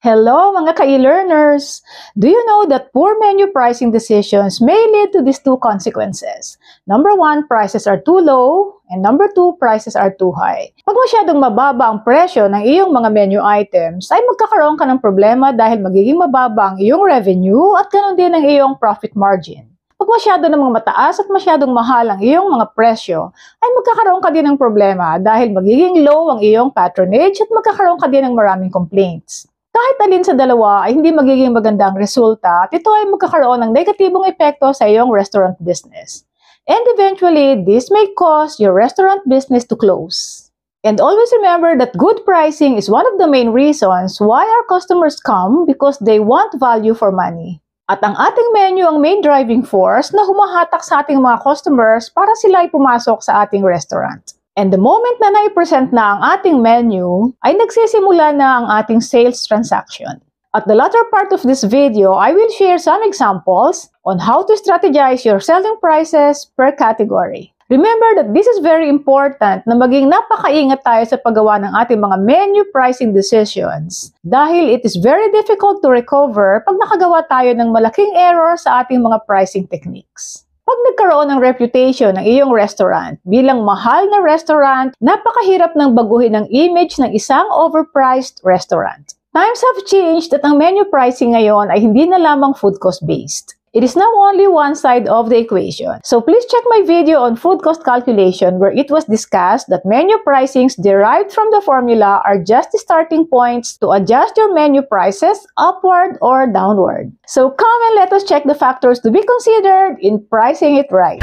Hello mga ka-e-learners! Do you know that poor menu pricing decisions may lead to these two consequences? Number 1, prices are too low, and number 2, prices are too high. Pag masyadong mababa ang presyo ng iyong mga menu items, ay magkakaroon ka ng problema dahil magiging mababa ang iyong revenue at ganoon din ang iyong profit margin. Pag masyado namang mataas at masyadong mahal ang iyong mga presyo, ay magkakaroon ka din ng problema dahil magiging low ang iyong patronage at magkakaroon ka din ng maraming complaints. Kahit alin sa dalawa ay hindi magiging magandang resulta at ito ay magkakaroon ng negatibong epekto sa iyong restaurant business. And eventually, this may cause your restaurant business to close. And always remember that good pricing is one of the main reasons why our customers come because they want value for money. At ang ating menu ang main driving force na humahatak sa ating mga customers para sila ay pumasok sa ating restaurant. And the moment na nai-present na ang ating menu, ay nagsisimula na ang ating sales transaction. At the latter part of this video, I will share some examples on how to strategize your selling prices per category. Remember that this is very important na maging napakaingat tayo sa paggawa ng ating mga menu pricing decisions dahil it is very difficult to recover pag nakagawa tayo ng malaking error sa ating mga pricing techniques. Pag nagkaroon ng reputation ng iyong restaurant bilang mahal na restaurant, napakahirap ng baguhin ang image ng isang overpriced restaurant. Times have changed at ang menu pricing ngayon ay hindi na lamang food cost based. It is now only one side of the equation. So please check my video on food cost calculation where it was discussed that menu pricings derived from the formula are just the starting points to adjust your menu prices upward or downward. So come and let us check the factors to be considered in pricing it right.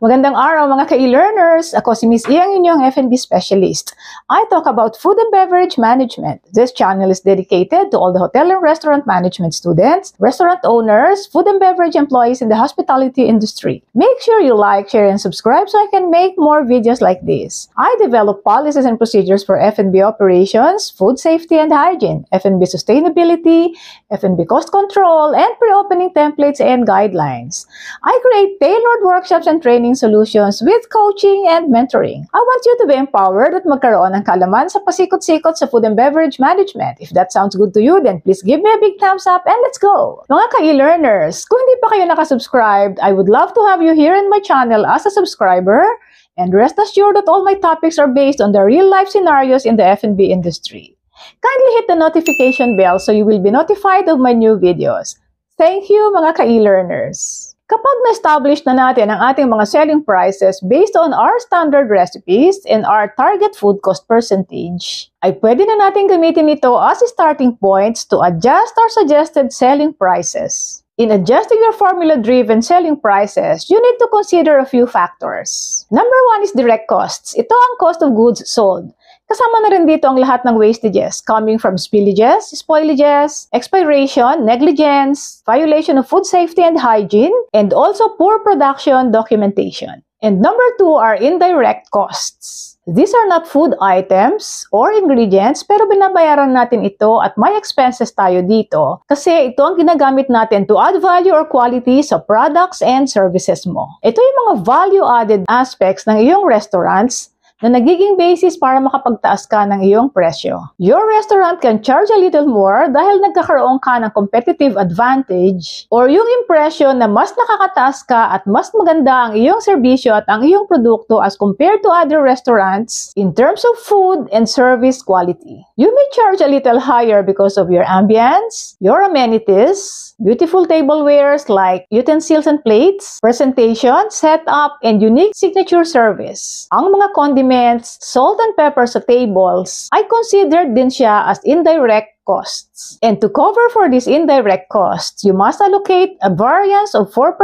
Magandang araw mga ka-e-learners! Ako si Miss Iyang inyong F&B specialist. I talk about food and beverage management. This channel is dedicated to all the hotel and restaurant management students, restaurant owners, food and beverage employees in the hospitality industry. Make sure you like, share, and subscribe so I can make more videos like this. I develop policies and procedures for F&B operations, food safety and hygiene, F&B sustainability, F&B cost control, and pre-opening templates and guidelines. I create tailored workshops and training solutions with coaching and mentoring. I want you to be empowered at magkaroon ng kaalaman sa pasikot-sikot sa food and beverage management. If that sounds good to you, then please give me a big thumbs up and let's go! Mga ka-e-learners, kung hindi pa kayo nakasubscribed, I would love to have you here in my channel as a subscriber. And rest assured that all my topics are based on the real-life scenarios in the F&B industry. Kindly hit the notification bell so you will be notified of my new videos. Thank you mga ka-e-learners! Kapag na-establish na natin ang ating mga selling prices based on our standard recipes and our target food cost percentage, ay pwede na natin gamitin ito as starting points to adjust our suggested selling prices. In adjusting your formula-driven selling prices, you need to consider a few factors. Number 1 is direct costs. Ito ang cost of goods sold. Kasama na rin dito ang lahat ng wastages coming from spillages, spoilages, expiration, negligence, violation of food safety and hygiene, and also poor production documentation. And number 2 are indirect costs. These are not food items or ingredients pero binabayaran natin ito at may expenses tayo dito kasi ito ang ginagamit natin to add value or quality sa products and services mo. Ito yung mga value-added aspects ng iyong restaurants na nagiging basis para makapagtaas ka ng iyong presyo. Your restaurant can charge a little more dahil nagkakaroon ka ng competitive advantage or yung impression na mas nakakataas ka at mas maganda ang iyong serbisyo at ang iyong produkto as compared to other restaurants in terms of food and service quality. You may charge a little higher because of your ambience, your amenities, beautiful tablewares like utensils and plates, presentation, setup, and unique signature service. Ang mga condiments, salt and pepper sa tables ay considered din siya as indirect costs. And to cover for these indirect costs, you must allocate a variance of 4%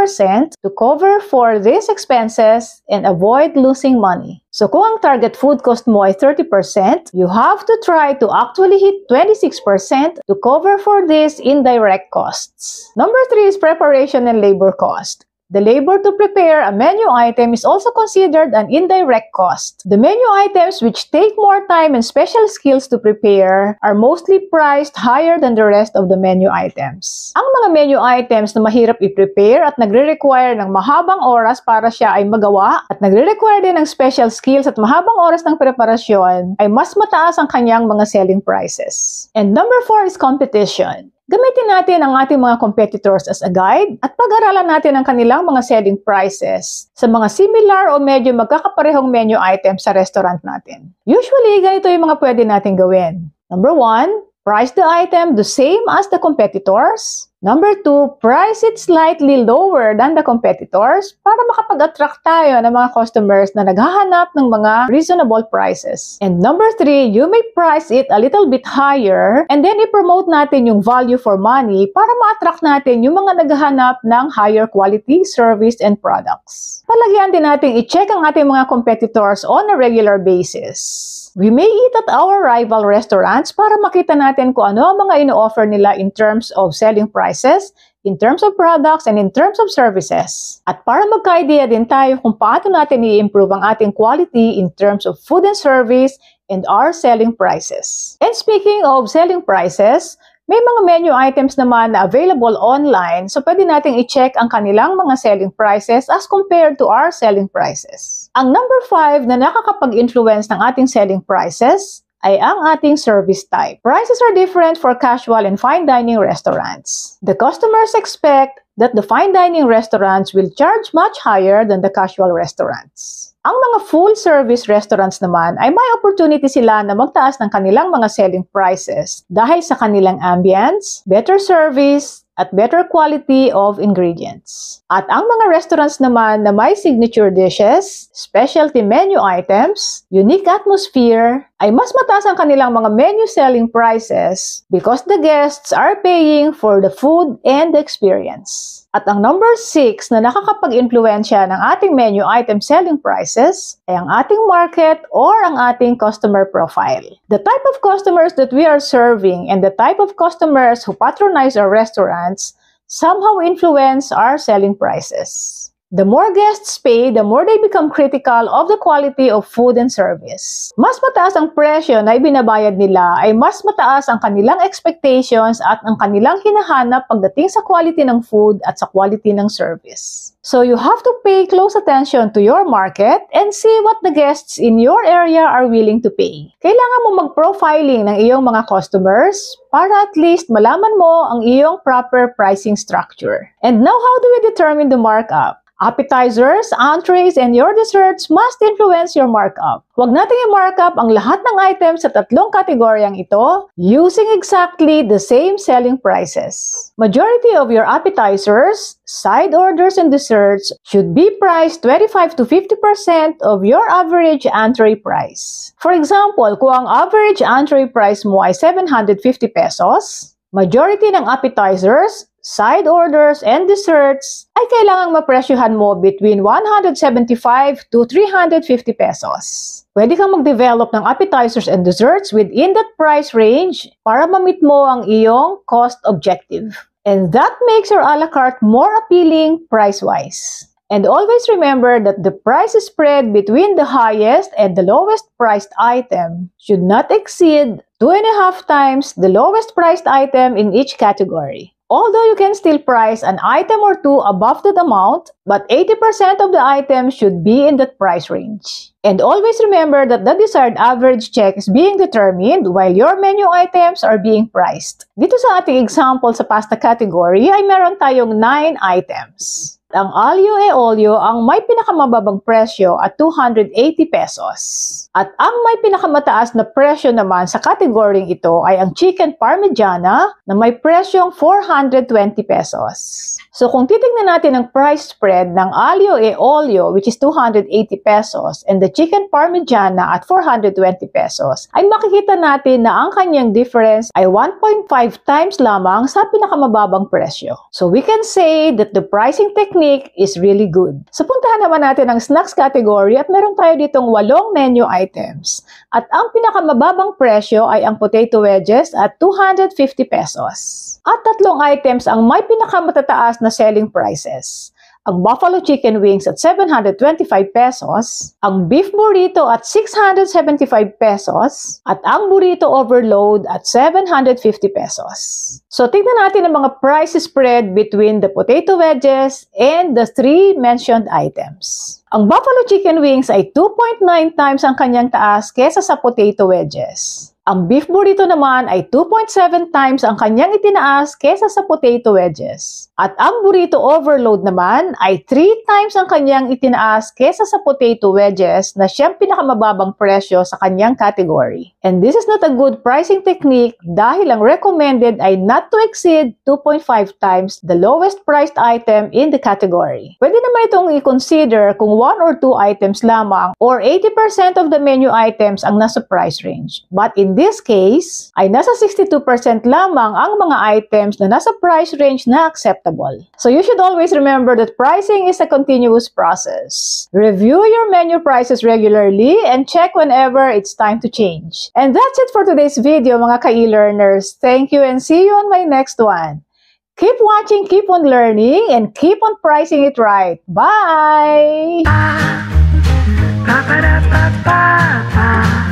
to cover for these expenses and avoid losing money. So kung ang target food cost mo ay 30%, you have to try to actually hit 26% to cover for these indirect costs. Number 3 is preparation and labor cost. The labor to prepare a menu item is also considered an indirect cost. The menu items which take more time and special skills to prepare are mostly priced higher than the rest of the menu items. Ang mga menu items na mahirap i-prepare at nagre-require ng mahabang oras para siya ay magawa at nagre-require din ng special skills at mahabang oras ng preparasyon ay mas mataas ang kanyang mga selling prices. And number 4 is competition. Gamitin natin ang ating mga competitors as a guide at pag-aralan natin ang kanilang mga selling prices sa mga similar o medyo magkakaparehong menu items sa restaurant natin. Usually, ganito yung mga pwede natin gawin. Number 1, price the item the same as the competitors. Number 2, price it slightly lower than the competitors para makapag-attract tayo ng mga customers na naghahanap ng mga reasonable prices. And number 3, you may price it a little bit higher and then i-promote natin yung value for money para ma-attract natin yung mga naghahanap ng higher quality service and products. Palagyan din natin i-check ang ating mga competitors on a regular basis. We may eat at our rival restaurants para makita natin kung ano ang mga ino-offer nila in terms of selling prices, in terms of products, and in terms of services. At para magka-idea din tayo kung paano natin i-improve ang ating quality in terms of food and service and our selling prices. And speaking of selling prices, may mga menu items naman na available online, so pwede nating i-check ang kanilang mga selling prices as compared to our selling prices. Ang number 5 na nakakapag-influence ng ating selling prices ay ang ating service type. Prices are different for casual and fine dining restaurants. The customers expect that the fine dining restaurants will charge much higher than the casual restaurants. Ang mga full-service restaurants naman ay may opportunity sila na magtaas ng kanilang mga selling prices dahil sa kanilang ambience, better service, at better quality of ingredients. At ang mga restaurants naman na may signature dishes, specialty menu items, unique atmosphere, ay mas mataas ang kanilang mga menu selling prices because the guests are paying for the food and the experience. At ang number 6 na nakakapag-influensya ng ating menu item selling prices ay ang ating market or ang ating customer profile. The type of customers that we are serving and the type of customers who patronize our restaurants somehow influence our selling prices. The more guests pay, the more they become critical of the quality of food and service. Mas mataas ang presyo na ibinabayad nila ay mas mataas ang kanilang expectations at ang kanilang hinahanap pagdating sa quality ng food at sa quality ng service. So you have to pay close attention to your market and see what the guests in your area are willing to pay. Kailangan mo mag-profiling ng iyong mga customers para at least malaman mo ang iyong proper pricing structure. And now, how do we determine the markup? Appetizers, entrees, and your desserts must influence your markup. Huwag nating i-markup ang lahat ng items sa tatlong kategoryang ito using exactly the same selling prices. Majority of your appetizers, side orders, and desserts should be priced 25 to 50% of your average entree price. For example, kung ang average entree price mo ay 750 pesos, majority ng appetizers, side orders, and desserts ay kailangang mapresyuhan mo between 175 to 350 pesos. Pwede kang mag-develop ng appetizers and desserts within that price range para ma-meet mo ang iyong cost objective. And that makes your a la carte more appealing price-wise. And always remember that the price spread between the highest and the lowest priced item should not exceed 2.5 times the lowest priced item in each category. Although you can still price an item or two above that amount, but 80% of the items should be in that price range. And always remember that the desired average check is being determined while your menu items are being priced. Dito sa ating example sa pasta category ay meron tayong 9 items. Ang aglio e olio ang may pinakamababang presyo at 280 pesos. At ang may pinakamataas na presyo naman sa kategoryeng ito ay ang chicken parmigiana na may presyong 420 pesos. So kung titignan natin ang price spread ng aglio e olio which is 280 pesos and the chicken parmigiana at 420 pesos ay makikita natin na ang kanyang difference ay 1.5 times lamang sa pinakamababang presyo. So we can say that the pricing technique is really good. So puntahan naman natin ang snacks category at meron tayo ditong 8 menu items. At ang pinakamababang presyo ay ang potato wedges at 250 pesos. At 3 items ang may pinakamatataas na selling prices. ang buffalo chicken wings at 725 pesos, ang beef burrito at 675 pesos, at ang burrito overload at 750 pesos. So, tignan natin ang mga price spread between the potato wedges and the three mentioned items. Ang buffalo chicken wings ay 2.9 times ang kanyang taas kesa sa potato wedges. Ang beef burrito naman ay 2.7 times ang kanyang itinaas kesa sa potato wedges. At ang burrito overload naman ay 3 times ang kanyang itinaas kesa sa potato wedges na siyang pinakamababang presyo sa kanyang category. And this is not a good pricing technique dahil ang recommended ay not to exceed 2.5 times the lowest priced item in the category. Pwede naman itong i-consider kung 1 or 2 items lamang or 80% of the menu items ang nasa price range. But in this case, ay nasa 62% lamang ang mga items na nasa price range na acceptable. So you should always remember that pricing is a continuous process. Review your menu prices regularly and check whenever it's time to change. And that's it for today's video, mga ka-e-learners. Thank you and see you on my next one. Keep watching, keep on learning, and keep on pricing it right. Bye! Ba-ba-da-ba-ba-da-ba-ba.